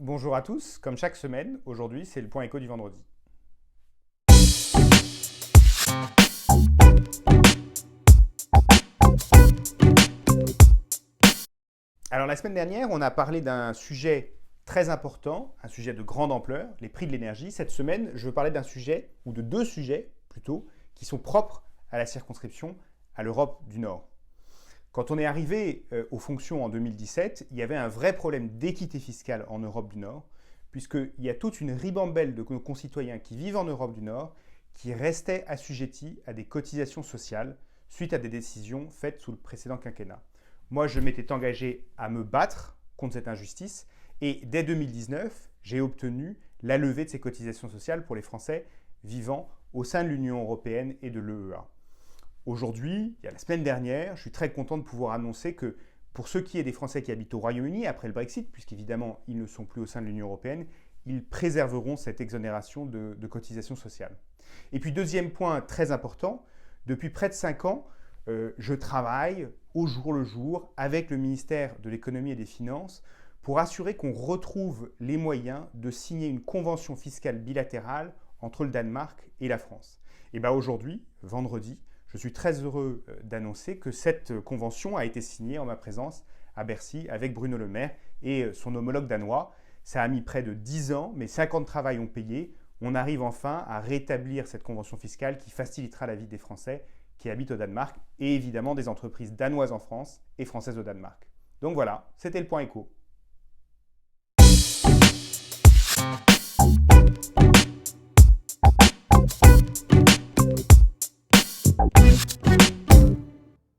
Bonjour à tous, comme chaque semaine, aujourd'hui c'est le point éco du vendredi. Alors la semaine dernière, on a parlé d'un sujet très important, un sujet de grande ampleur, les prix de l'énergie. Cette semaine, je veux parler d'un sujet, ou de deux sujets plutôt, qui sont propres à la circonscription, à l'Europe du Nord. Quand on est arrivé aux fonctions en 2017, il y avait un vrai problème d'équité fiscale en Europe du Nord, puisqu'il y a toute une ribambelle de nos concitoyens qui vivent en Europe du Nord qui restaient assujettis à des cotisations sociales suite à des décisions faites sous le précédent quinquennat. Moi, je m'étais engagé à me battre contre cette injustice et dès 2019, j'ai obtenu la levée de ces cotisations sociales pour les Français vivant au sein de l'Union européenne et de l'EEA. Aujourd'hui, il y a la semaine dernière, je suis très content de pouvoir annoncer que pour ce qui est des Français qui habitent au Royaume-Uni après le Brexit, puisqu'évidemment ils ne sont plus au sein de l'Union européenne, ils préserveront cette exonération de cotisations sociales. Et puis deuxième point très important, depuis près de 5 ans, je travaille au jour le jour avec le ministère de l'économie et des finances pour assurer qu'on retrouve les moyens de signer une convention fiscale bilatérale entre le Danemark et la France. Et bien aujourd'hui, vendredi, je suis très heureux d'annoncer que cette convention a été signée en ma présence à Bercy avec Bruno Le Maire et son homologue danois. Ça a mis près de 10 ans, mais 5 ans de travail ont payé. On arrive enfin à rétablir cette convention fiscale qui facilitera la vie des Français qui habitent au Danemark et évidemment des entreprises danoises en France et françaises au Danemark. Donc voilà, c'était le point éco.